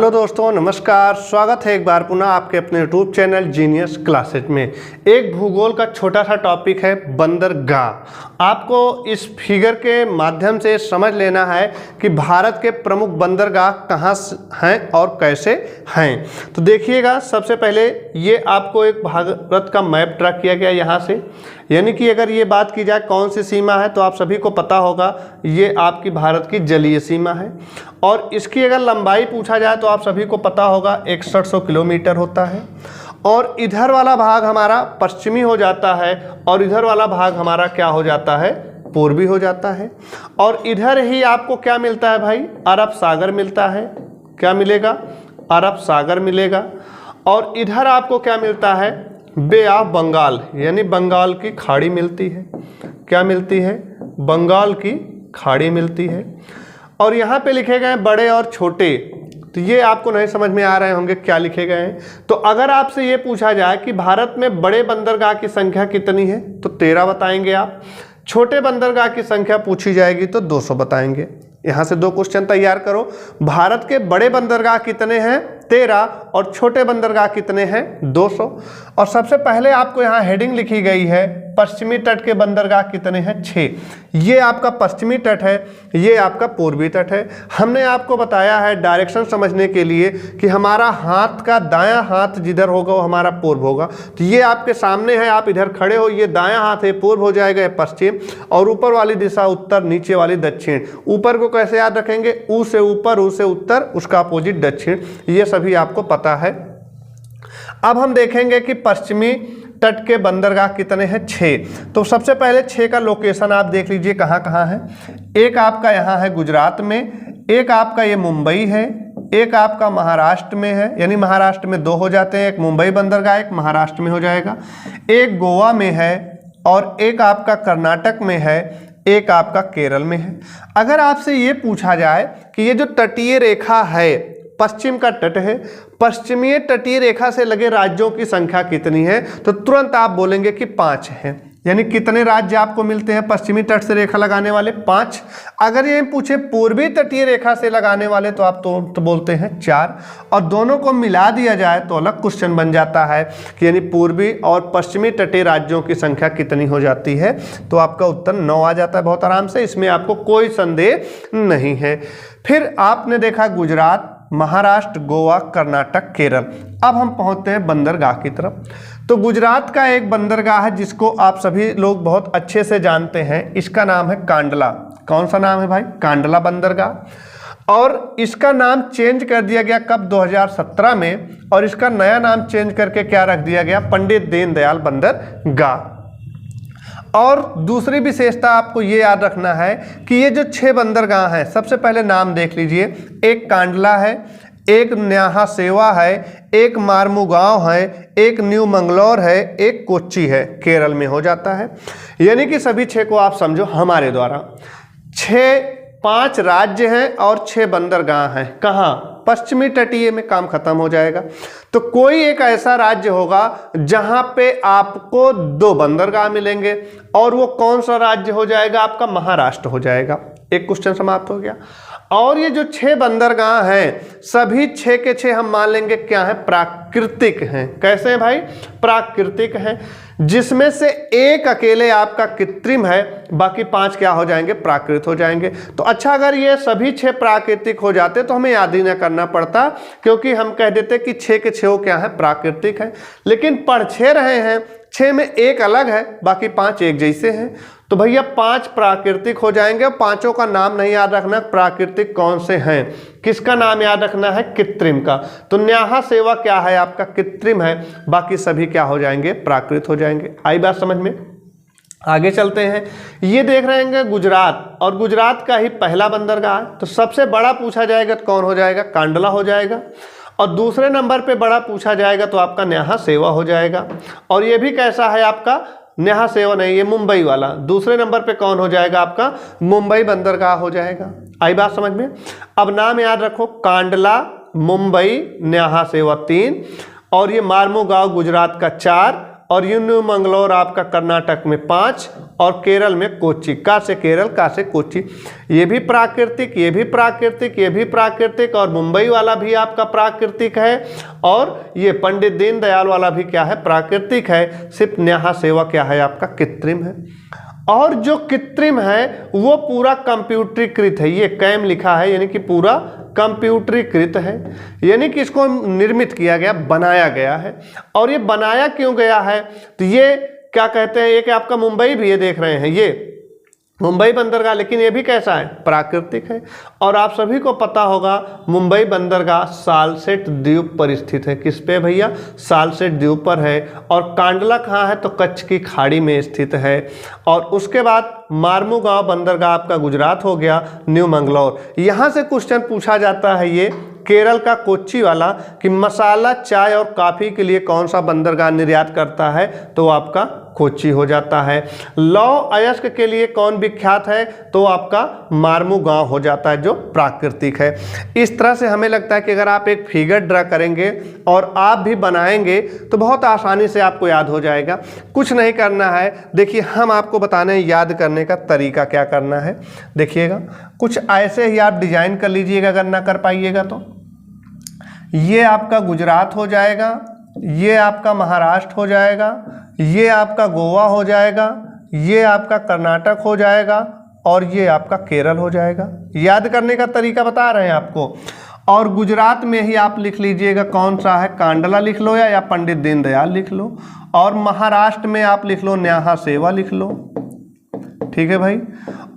Hello दोस्तों, नमस्कार। स्वागत है एक बार पुनः आपके अपने यूट्यूब चैनल जीनियस क्लासेज में। एक भूगोल का छोटा सा टॉपिक है बंदरगाह। आपको इस फिगर के माध्यम से समझ लेना है कि भारत के प्रमुख बंदरगाह कहाँ हैं और कैसे हैं। तो देखिएगा, सबसे पहले ये आपको एक भारत का मैप ड्रा किया गया यहाँ से, यानी कि अगर ये बात की जाए कौन सी सीमा है तो आप सभी को पता होगा ये आपकी भारत की जलीय सीमा है। और इसकी अगर लंबाई पूछा जाए तो आप सभी को पता होगा 6100 किलोमीटर होता है। और इधर वाला भाग हमारा पश्चिमी हो जाता है और इधर वाला भाग हमारा क्या हो जाता है, पूर्वी हो जाता है। और इधर ही आपको क्या मिलता है भाई, अरब सागर मिलता है। क्या मिलेगा, अरब सागर मिलेगा। और इधर आपको क्या मिलता है, बे ऑफ बंगाल, यानी बंगाल की खाड़ी मिलती है। क्या मिलती है, बंगाल की खाड़ी मिलती है। और यहाँ पे लिखे गए हैं बड़े और छोटे, तो ये आपको नहीं समझ में आ रहे होंगे क्या लिखे गए हैं। तो अगर आपसे ये पूछा जाए कि भारत में बड़े बंदरगाह की संख्या कितनी है तो 13 बताएंगे आप। छोटे बंदरगाह की संख्या पूछी जाएगी तो 200 बताएंगे। यहाँ से दो क्वेश्चन तैयार करो। भारत के बड़े बंदरगाह कितने हैं, 13, और छोटे बंदरगाह कितने हैं, 200। और सबसे पहले आपको यहाँ हेडिंग लिखी गई है, पश्चिमी तट के बंदरगाह कितने हैं, 6। ये आपका पश्चिमी तट है, ये आपका पूर्वी तट है। हमने आपको बताया है डायरेक्शन समझने के लिए कि हमारा हाथ का दायां हाथ जिधर होगा वो हमारा पूर्व होगा। तो ये आपके सामने है, आप इधर खड़े हो, ये दायां हाथ है पूर्व हो जाएगा, ये पश्चिम, और ऊपर वाली दिशा उत्तर, नीचे वाली दक्षिण। ऊपर को कैसे याद रखेंगे, ऊ से ऊपर, ऊ से उत्तर, उसका अपोजिट दक्षिण। ये सभी आपको पता है। अब हम देखेंगे कि पश्चिमी तट के बंदरगाह कितने हैं, 6। तो सबसे पहले 6 का लोकेशन आप देख लीजिए कहाँ कहाँ है। एक आपका यहाँ है गुजरात में, एक आपका ये मुंबई है, एक आपका महाराष्ट्र में है, यानी महाराष्ट्र में 2 हो जाते हैं, एक मुंबई बंदरगाह एक महाराष्ट्र में हो जाएगा, एक गोवा में है, और एक आपका कर्नाटक में है, एक आपका केरल में है। अगर आपसे ये पूछा जाए कि ये जो तटीय रेखा है, पश्चिम का तट है, पश्चिमी तटीय रेखा से लगे राज्यों की संख्या कितनी है, तो तुरंत आप बोलेंगे कि 5 है। यानी कितने राज्य आपको मिलते हैं पश्चिमी तट से रेखा लगाने वाले, 5। अगर ये पूछे पूर्वी तटीय रेखा से लगाने वाले तो आप तो बोलते हैं 4। और दोनों को मिला दिया जाए तो अलग क्वेश्चन बन जाता है कि यानी पूर्वी और पश्चिमी तटीय राज्यों की संख्या कितनी हो जाती है, तो आपका उत्तर 9 आ जाता है बहुत आराम से। इसमें आपको कोई संदेह नहीं है। फिर आपने देखा गुजरात, महाराष्ट्र, गोवा, कर्नाटक, केरल। अब हम पहुंचते हैं बंदरगाह की तरफ। तो गुजरात का एक बंदरगाह है जिसको आप सभी लोग बहुत अच्छे से जानते हैं, इसका नाम है कांडला। कौन सा नाम है भाई, कांडला बंदरगाह। और इसका नाम चेंज कर दिया गया कब, 2017 में, और इसका नया नाम चेंज करके क्या रख दिया गया, पंडित दीनदयाल बंदरगाह। और दूसरी विशेषता आपको ये याद रखना है कि ये जो 6 बंदरगाह हैं, सबसे पहले नाम देख लीजिए। एक कांडला है, एक न्याहा सेवा है, एक मार्मुगांव है, एक न्यू मंगलौर है, एक कोच्चि है, केरल में हो जाता है। यानी कि सभी 6 को आप समझो हमारे द्वारा 5 राज्य हैं और 6 बंदरगाह हैं। कहाँ, पश्चिमी तटीय में काम खत्म हो जाएगा। तो कोई एक ऐसा राज्य होगा जहां पे आपको 2 बंदरगाह मिलेंगे, और वो कौन सा राज्य हो जाएगा, आपका महाराष्ट्र हो जाएगा। एक क्वेश्चन समाप्त हो गया। और ये जो 6 बंदरगाह हैं, सभी 6 के 6 हम मान लेंगे क्या है, प्राकृतिक हैं। कैसे हैं भाई, प्राकृतिक हैं, जिसमें से एक अकेले आपका कृत्रिम है, बाकी 5 क्या हो जाएंगे, प्राकृतिक हो जाएंगे। तो अच्छा, अगर ये सभी 6 प्राकृतिक हो जाते तो हमें याद ही ना करना पड़ता, क्योंकि हम कह देते कि 6 के 6 क्या है, प्राकृतिक है। लेकिन पढ़ 6 रहे हैं, 6 में एक अलग है, बाकी 5 एक जैसे हैं। तो भैया 5 प्राकृतिक हो जाएंगे। 5 का नाम नहीं याद रखना, प्राकृतिक कौन से हैं, किसका नाम याद रखना है, कृत्रिम का। तो न्याहा सेवा क्या है, आपका कृत्रिम है, बाकी सभी क्या हो जाएंगे, प्राकृतिक हो जाएंगे। आई बात समझ में। आगे चलते हैं। ये देख रहे हैं गुजरात, और गुजरात का ही पहला बंदरगाह है। तो सबसे बड़ा पूछा जाएगा तो कौन हो जाएगा, कांडला हो जाएगा। और दूसरे नंबर पे बड़ा पूछा जाएगा तो आपका न्याहा सेवा हो जाएगा। और ये भी कैसा है आपका, न्याहा सेवा नहीं, ये मुंबई वाला। दूसरे नंबर पे कौन हो जाएगा, आपका मुंबई बंदरगाह हो जाएगा। आई बात समझ में। अब नाम याद रखो, कांडला, मुंबई, न्याहा सेवा 3, और ये मार्मुगांव गुजरात का 4, और ये न्यू मंगलोर आपका कर्नाटक में 5 और केरल में कोच्चि, का से केरल, का से कोच्चि। ये भी प्राकृतिक, ये भी प्राकृतिक, ये भी प्राकृतिक, और मुंबई वाला भी आपका प्राकृतिक है, और ये पंडित दीनदयाल वाला भी क्या है, प्राकृतिक है। सिर्फ न्याहा सेवा क्या है आपका, कृत्रिम है। और जो कृत्रिम है वो पूरा कंप्यूटरीकृत है, ये कैम लिखा है यानी कि पूरा कंप्यूटरीकृत है, यानी कि इसको निर्मित किया गया, बनाया गया है। और ये बनाया क्यों गया है, तो ये क्या कहते हैं, एक आपका मुंबई भी ये देख रहे हैं, ये मुंबई बंदरगाह, लेकिन ये भी कैसा है, प्राकृतिक है। और आप सभी को पता होगा मुंबई बंदरगाह सालसेट द्वीप पर स्थित है। किस पे भैया, सालसेट द्वीप पर है। और कांडला कहाँ है, तो कच्छ की खाड़ी में स्थित है। और उसके बाद मार्मुगांव बंदरगाह आपका गुजरात हो गया, न्यू मंगलोर। यहाँ से क्वेश्चन पूछा जाता है ये केरल का कोच्चि वाला कि मसाला, चाय और कॉफ़ी के लिए कौन सा बंदरगाह निर्यात करता है, तो आपका कोच्चि हो जाता है। लौह अयस्क के लिए कौन विख्यात है, तो आपका मार्मुगांव हो जाता है, जो प्राकृतिक है। इस तरह से हमें लगता है कि अगर आप एक फिगर ड्रा करेंगे और आप भी बनाएंगे तो बहुत आसानी से आपको याद हो जाएगा। कुछ नहीं करना है, देखिए हम आपको बताने याद करने का तरीका क्या करना है। देखिएगा कुछ ऐसे ही आप डिजाइन कर लीजिएगा, अगर ना कर पाइएगा तो। ये आपका गुजरात हो जाएगा, ये आपका महाराष्ट्र हो जाएगा, ये आपका गोवा हो जाएगा, ये आपका कर्नाटक हो जाएगा, और ये आपका केरल हो जाएगा। याद करने का तरीका बता रहे हैं आपको। और गुजरात में ही आप लिख लीजिएगा कौन सा है, कांडला लिख लो या पंडित दीनदयाल लिख लो। और महाराष्ट्र में आप लिख लो न्याहा सेवा लिख लो, ठीक है भाई।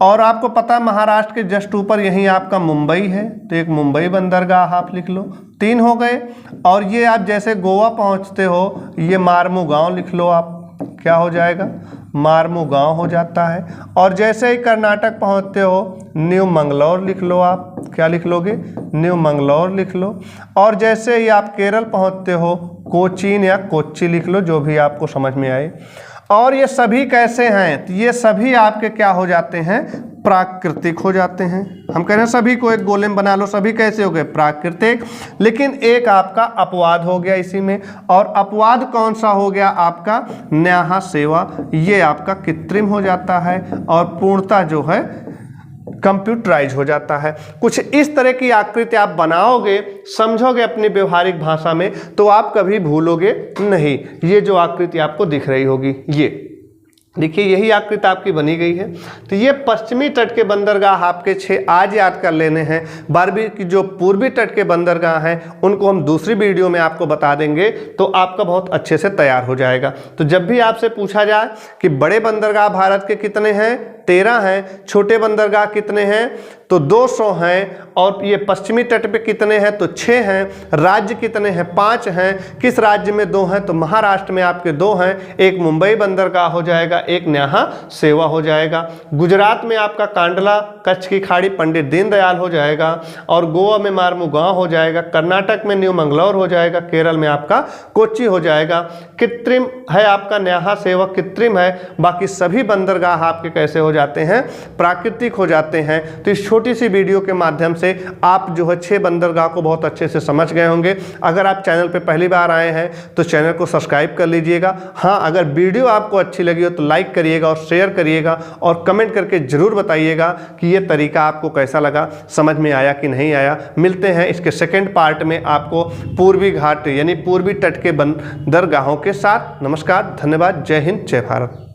और आपको पता है महाराष्ट्र के जस्ट ऊपर यहीं आपका मुंबई है, तो एक मुंबई बंदरगाह आप लिख लो। 3 हो गए। और ये आप जैसे गोवा पहुंचते हो, ये मार्मुगांव लिख लो आप, क्या हो जाएगा, मार्मुगांव हो जाता है। और जैसे ही कर्नाटक पहुंचते हो, न्यू मंगलोर लिख लो आप, क्या लिख लोगे, न्यू मंगलोर लिख लो। और जैसे ही आप केरल पहुंचते हो, कोचीन या कोच्चि लिख लो, जो भी आपको समझ में आए। और ये सभी कैसे हैं, तो ये सभी आपके क्या हो जाते हैं, प्राकृतिक हो जाते हैं। हम कह रहे हैं सभी को एक गोले में बना लो, सभी कैसे हो गए, प्राकृतिक। लेकिन एक आपका अपवाद हो गया इसी में, और अपवाद कौन सा हो गया आपका, न्याहा सेवा, ये आपका कृत्रिम हो जाता है और पूर्णतः जो है कंप्यूटराइज हो जाता है। कुछ इस तरह की आकृति आप बनाओगे, समझोगे अपनी व्यवहारिक भाषा में, तो आप कभी भूलोगे नहीं। ये जो आकृति आपको दिख रही होगी, ये देखिए यही आकृति आपकी बनी गई है। तो ये पश्चिमी तट के बंदरगाह आपके 6 आज याद कर लेने हैं। 12वीं की जो पूर्वी तट के बंदरगाह हैं उनको हम दूसरी वीडियो में आपको बता देंगे, तो आपका बहुत अच्छे से तैयार हो जाएगा। तो जब भी आपसे पूछा जाए कि बड़े बंदरगाह भारत के कितने हैं, 13 हैं, छोटे बंदरगाह कितने हैं, तो 200 हैं, और ये पश्चिमी तट पे कितने हैं, तो 6 हैं। राज्य कितने हैं, 5 हैं। किस राज्य में 2 हैं, तो महाराष्ट्र में आपके 2 हैं। एक मुंबई बंदरगाह हो जाएगा, एक न्याहा सेवा हो जाएगा। गुजरात में आपका कांडला, कच्छ की खाड़ी, पंडित दीनदयाल हो जाएगा, और गोवा में मार्मुगांव हो जाएगा। कर्नाटक में न्यू मंगलोर हो जाएगा, केरल में आपका कोच्चि हो जाएगा। कृत्रिम है आपका न्याहा सेवा, कृत्रिम है। बाकी सभी बंदरगाह आपके कैसे हो जाते हैं, प्राकृतिक हो जाते हैं। तो इस छोटी सी वीडियो के माध्यम से आप जो है 6 बंदरगाह को बहुत अच्छे से समझ गए होंगे। अगर आप चैनल पे पहली बार आए हैं तो चैनल को सब्सक्राइब कर लीजिएगा। हाँ, अगर वीडियो आपको अच्छी लगी हो तो लाइक करिएगा और शेयर करिएगा, और कमेंट करके जरूर बताइएगा कि ये तरीका आपको कैसा लगा, समझ में आया कि नहीं आया। मिलते हैं इसके सेकेंड पार्ट में आपको पूर्वी घाट यानी पूर्वी तट के बंदरगाहों के साथ। नमस्कार, धन्यवाद, जय हिंद, जय भारत।